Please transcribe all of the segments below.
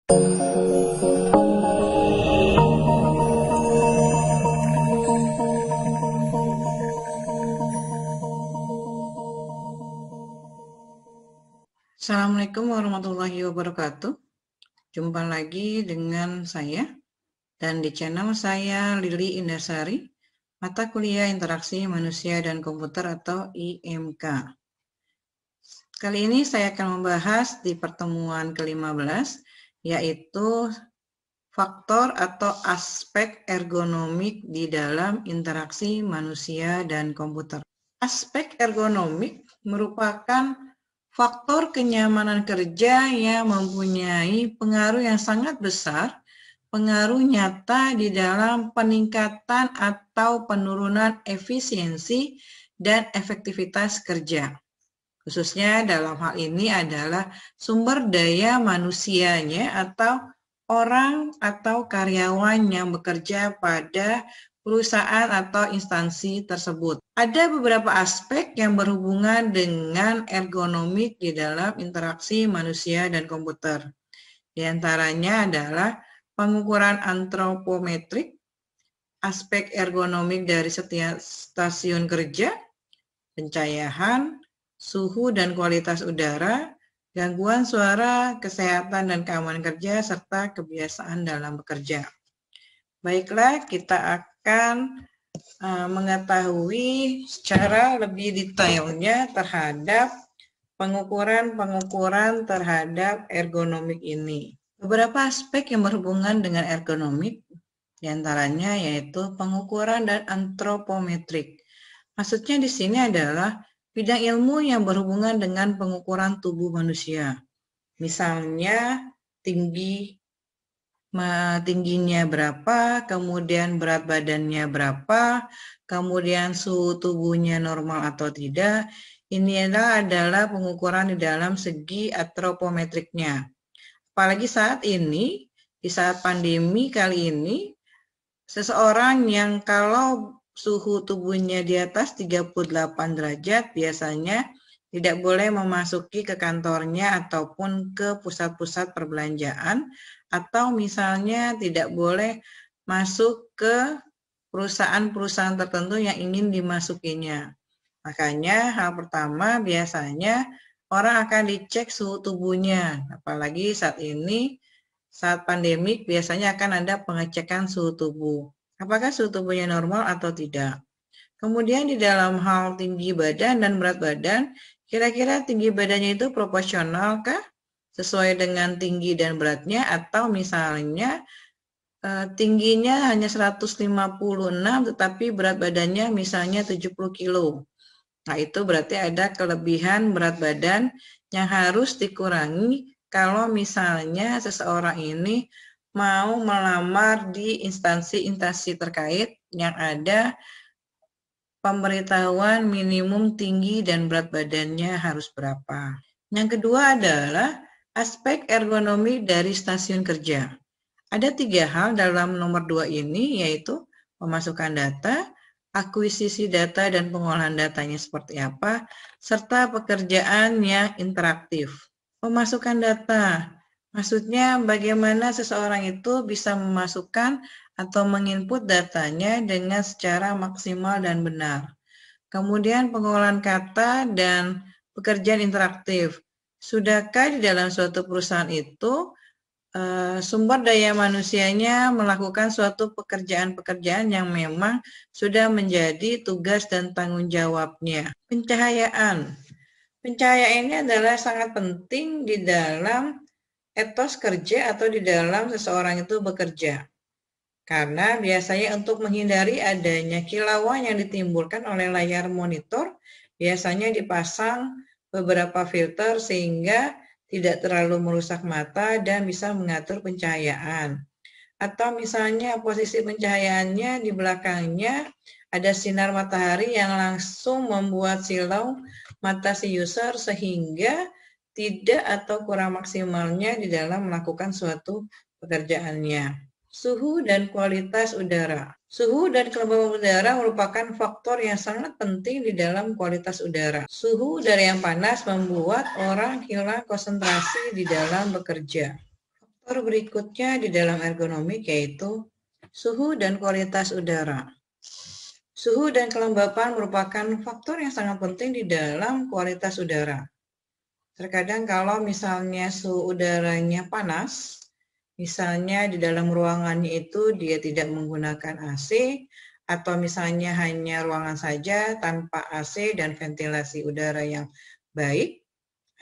Assalamualaikum warahmatullahi wabarakatuh. Jumpa lagi dengan saya dan di channel saya Lili Indasari, mata kuliah Interaksi Manusia dan Komputer atau IMK. Kali ini saya akan membahas di pertemuan ke-15 yaitu faktor atau aspek ergonomik di dalam interaksi manusia dan komputer. Aspek ergonomik merupakan faktor kenyamanan kerja yang mempunyai pengaruh yang sangat besar, pengaruh nyata di dalam peningkatan atau penurunan efisiensi dan efektivitas kerja. Khususnya dalam hal ini adalah sumber daya manusianya atau orang atau karyawan yang bekerja pada perusahaan atau instansi tersebut. Ada beberapa aspek yang berhubungan dengan ergonomik di dalam interaksi manusia dan komputer. Di antaranya adalah pengukuran antropometrik, aspek ergonomik dari setiap stasiun kerja, pencahayaan, suhu dan kualitas udara, gangguan suara, kesehatan dan keamanan kerja, serta kebiasaan dalam bekerja. Baiklah, kita akan mengetahui secara lebih detailnya terhadap pengukuran terhadap ergonomik ini. Beberapa aspek yang berhubungan dengan ergonomik diantaranya yaitu pengukuran dan antropometrik. Maksudnya di sini adalah bidang ilmu yang berhubungan dengan pengukuran tubuh manusia. Misalnya tingginya berapa, kemudian berat badannya berapa, kemudian suhu tubuhnya normal atau tidak. Ini adalah pengukuran di dalam segi antropometriknya. Apalagi saat ini, di saat pandemi kali ini, seseorang yang kalau suhu tubuhnya di atas 38 derajat biasanya tidak boleh memasuki ke kantornya ataupun ke pusat-pusat perbelanjaan, atau misalnya tidak boleh masuk ke perusahaan-perusahaan tertentu yang ingin dimasukinya. Makanya hal pertama biasanya orang akan dicek suhu tubuhnya, apalagi saat ini saat pandemik biasanya akan ada pengecekan suhu tubuh. Apakah suhu tubuhnya normal atau tidak? Kemudian di dalam hal tinggi badan dan berat badan, kira-kira tinggi badannya itu proporsionalkah sesuai dengan tinggi dan beratnya, atau misalnya tingginya hanya 156 tetapi berat badannya misalnya 70 kilo. Nah, itu berarti ada kelebihan berat badan yang harus dikurangi kalau misalnya seseorang ini mau melamar di instansi-instansi terkait yang ada pemberitahuan minimum tinggi dan berat badannya harus berapa. Yang kedua adalah aspek ergonomi dari stasiun kerja. Ada 3 hal dalam nomor 2 ini, yaitu pemasukan data, akuisisi data dan pengolahan datanya seperti apa, serta pekerjaan yang interaktif. Pemasukan data, maksudnya bagaimana seseorang itu bisa memasukkan atau menginput datanya dengan secara maksimal dan benar. Kemudian pengolahan kata dan pekerjaan interaktif. Sudahkah di dalam suatu perusahaan itu sumber daya manusianya melakukan suatu pekerjaan-pekerjaan yang memang sudah menjadi tugas dan tanggung jawabnya. Pencahayaan. Pencahayaan ini adalah sangat penting di dalam etos kerja atau di dalam seseorang itu bekerja. Karena biasanya untuk menghindari adanya kilauan yang ditimbulkan oleh layar monitor, biasanya dipasang beberapa filter sehingga tidak terlalu merusak mata dan bisa mengatur pencahayaan. Atau misalnya posisi pencahayaannya di belakangnya ada sinar matahari yang langsung membuat silau mata si user sehingga tidak atau kurang maksimalnya di dalam melakukan suatu pekerjaannya. Suhu dan kualitas udara. Suhu dan kelembaban udara merupakan faktor yang sangat penting di dalam kualitas udara. Suhu udara yang panas membuat orang hilang konsentrasi di dalam bekerja. Faktor berikutnya di dalam ergonomik yaitu suhu dan kualitas udara. Suhu dan kelembapan merupakan faktor yang sangat penting di dalam kualitas udara. Terkadang kalau misalnya suhu udaranya panas, misalnya di dalam ruangannya itu dia tidak menggunakan AC, atau misalnya hanya ruangan saja tanpa AC dan ventilasi udara yang baik,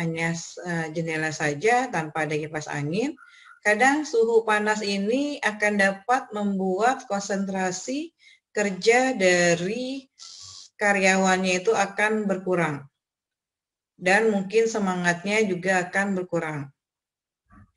hanya jendela saja tanpa ada kipas angin, kadang suhu panas ini akan dapat membuat konsentrasi kerja dari karyawannya itu akan berkurang. Dan mungkin semangatnya juga akan berkurang.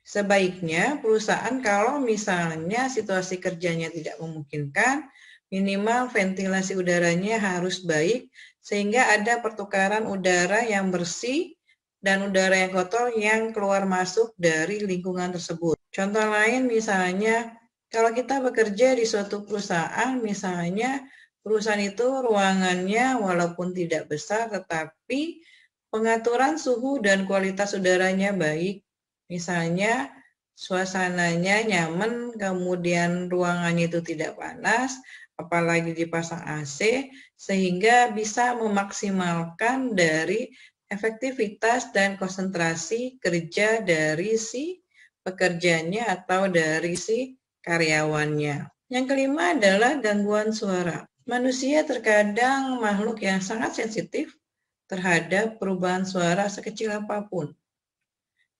Sebaiknya perusahaan kalau misalnya situasi kerjanya tidak memungkinkan, minimal ventilasi udaranya harus baik, sehingga ada pertukaran udara yang bersih dan udara yang kotor yang keluar masuk dari lingkungan tersebut. Contoh lain misalnya, kalau kita bekerja di suatu perusahaan, misalnya perusahaan itu ruangannya walaupun tidak besar, tetapi pengaturan suhu dan kualitas udaranya baik. Misalnya suasananya nyaman, kemudian ruangannya itu tidak panas, apalagi dipasang AC, sehingga bisa memaksimalkan dari efektivitas dan konsentrasi kerja dari si pekerjanya atau dari si karyawannya. Yang kelima adalah gangguan suara. Manusia terkadang makhluk yang sangat sensitif terhadap perubahan suara sekecil apapun.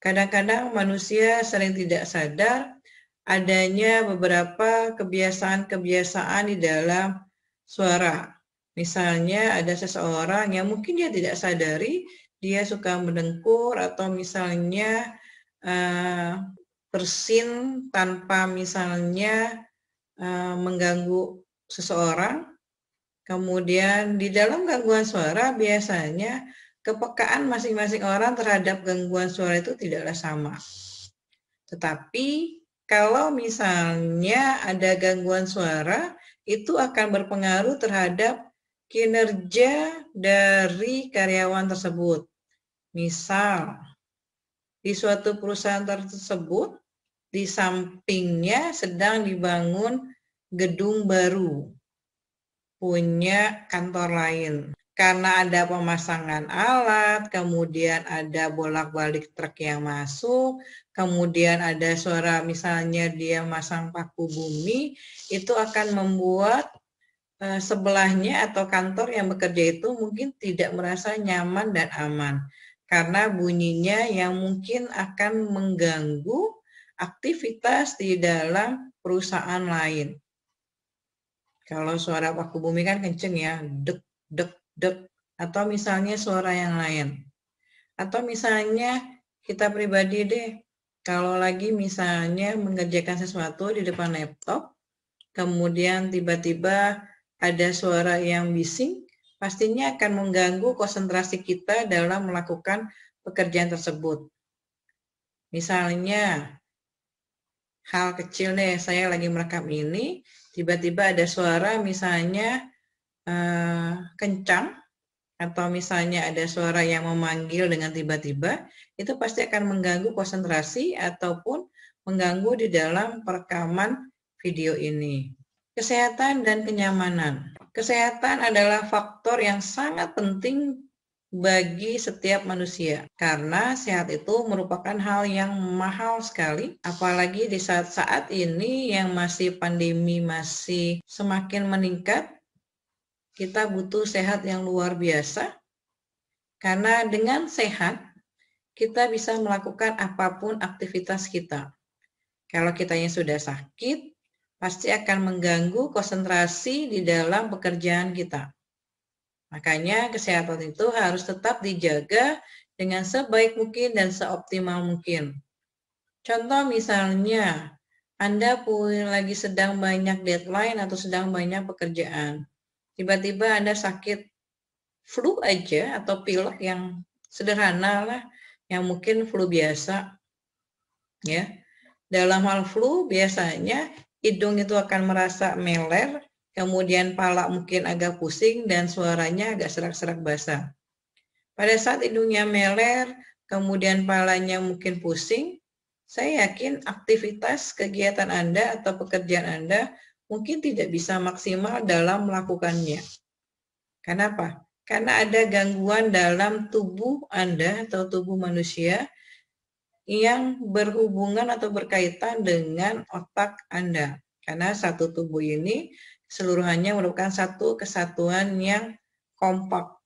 Kadang-kadang manusia sering tidak sadar adanya beberapa kebiasaan-kebiasaan di dalam suara. Misalnya ada seseorang yang mungkin dia tidak sadari, dia suka mendengkur atau misalnya bersin tanpa misalnya mengganggu seseorang. Kemudian di dalam gangguan suara biasanya kepekaan masing-masing orang terhadap gangguan suara itu tidaklah sama. Tetapi kalau misalnya ada gangguan suara, itu akan berpengaruh terhadap kinerja dari karyawan tersebut. Misal, di suatu perusahaan tersebut, di sampingnya sedang dibangun gedung baru, punya kantor lain. Karena ada pemasangan alat, kemudian ada bolak-balik truk yang masuk, kemudian ada suara misalnya dia masang paku bumi, itu akan membuat sebelahnya atau kantor yang bekerja itu mungkin tidak merasa nyaman dan aman. Karena bunyinya yang mungkin akan mengganggu aktivitas di dalam perusahaan lain. Kalau suara paku bumi kan kenceng ya, dek, dek, dek, atau misalnya suara yang lain. Atau misalnya kita pribadi deh, kalau lagi misalnya mengerjakan sesuatu di depan laptop, kemudian tiba-tiba ada suara yang bising, pastinya akan mengganggu konsentrasi kita dalam melakukan pekerjaan tersebut. Misalnya, hal kecil deh, saya lagi merekam ini, tiba-tiba ada suara misalnya kencang, atau misalnya ada suara yang memanggil dengan tiba-tiba, itu pasti akan mengganggu konsentrasi ataupun mengganggu di dalam perekaman video ini. Kesehatan dan kenyamanan. Kesehatan adalah faktor yang sangat penting bagi setiap manusia, karena sehat itu merupakan hal yang mahal sekali, apalagi di saat-saat ini yang masih pandemi masih semakin meningkat. Kita butuh sehat yang luar biasa, karena dengan sehat kita bisa melakukan apapun aktivitas kita. Kalau kitanya sudah sakit, pasti akan mengganggu konsentrasi di dalam pekerjaan kita. Makanya kesehatan itu harus tetap dijaga dengan sebaik mungkin dan seoptimal mungkin. Contoh misalnya, Anda lagi sedang banyak deadline atau sedang banyak pekerjaan. Tiba-tiba Anda sakit flu aja atau pilek yang sederhana lah, yang mungkin flu biasa. Ya. Dalam hal flu biasanya hidung itu akan merasa meler, kemudian pala mungkin agak pusing dan suaranya agak serak-serak basah. Pada saat hidungnya meler, kemudian palanya mungkin pusing, saya yakin aktivitas kegiatan Anda atau pekerjaan Anda mungkin tidak bisa maksimal dalam melakukannya. Kenapa? Karena ada gangguan dalam tubuh Anda atau tubuh manusia yang berhubungan atau berkaitan dengan otak Anda. Karena satu tubuh ini keseluruhannya merupakan satu kesatuan yang kompak.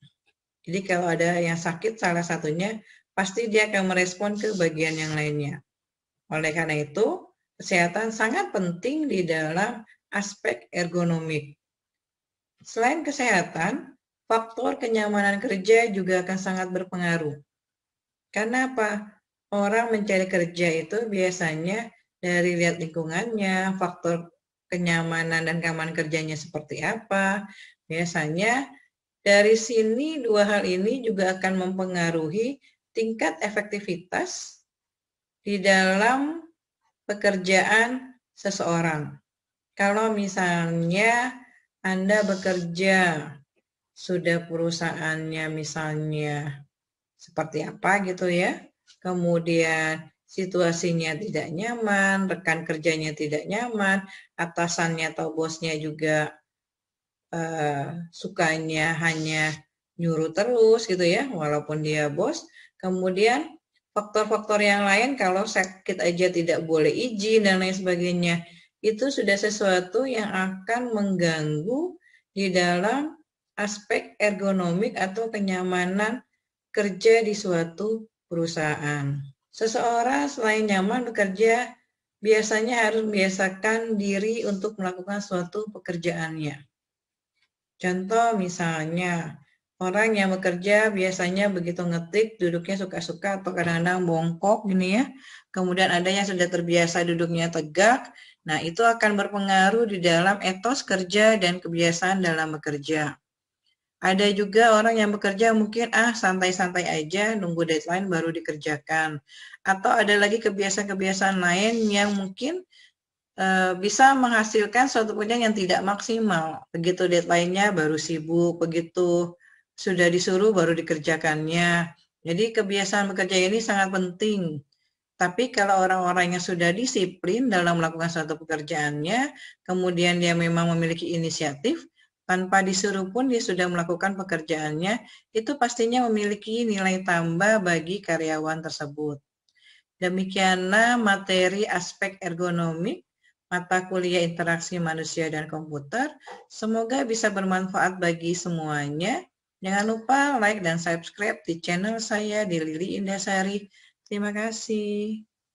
Jadi kalau ada yang sakit salah satunya, pasti dia akan merespon ke bagian yang lainnya. Oleh karena itu, kesehatan sangat penting di dalam aspek ergonomik. Selain kesehatan, faktor kenyamanan kerja juga akan sangat berpengaruh. Karena apa? Orang mencari kerja itu biasanya dari lihat lingkungannya, faktor kenyamanan dan keamanan kerjanya seperti apa. Biasanya dari sini dua hal ini juga akan mempengaruhi tingkat efektivitas di dalam pekerjaan seseorang. Kalau misalnya Anda bekerja, sudah perusahaannya misalnya seperti apa gitu ya, kemudian situasinya tidak nyaman, rekan kerjanya tidak nyaman, atasannya atau bosnya juga sukanya hanya nyuruh terus gitu ya, walaupun dia bos. Kemudian faktor-faktor yang lain kalau sakit aja tidak boleh izin dan lain sebagainya, itu sudah sesuatu yang akan mengganggu di dalam aspek ergonomik atau kenyamanan kerja di suatu perusahaan. Seseorang selain nyaman bekerja, biasanya harus membiasakan diri untuk melakukan suatu pekerjaannya. Contoh misalnya, orang yang bekerja biasanya begitu ngetik, duduknya suka-suka atau kadang-kadang bongkok gini ya. Kemudian ada yang sudah terbiasa duduknya tegak. Nah, itu akan berpengaruh di dalam etos kerja dan kebiasaan dalam bekerja. Ada juga orang yang bekerja mungkin santai-santai aja nunggu deadline baru dikerjakan. Atau ada lagi kebiasaan-kebiasaan lain yang mungkin bisa menghasilkan suatu pekerjaan yang tidak maksimal. Begitu deadline-nya baru sibuk, begitu sudah disuruh baru dikerjakannya. Jadi kebiasaan bekerja ini sangat penting. Tapi kalau orang-orang yang sudah disiplin dalam melakukan suatu pekerjaannya, kemudian dia memang memiliki inisiatif, tanpa disuruh pun dia sudah melakukan pekerjaannya, itu pastinya memiliki nilai tambah bagi karyawan tersebut. Demikianlah materi aspek ergonomik mata kuliah interaksi manusia dan komputer. Semoga bisa bermanfaat bagi semuanya. Jangan lupa like dan subscribe di channel saya di Lili Indasari. Terima kasih.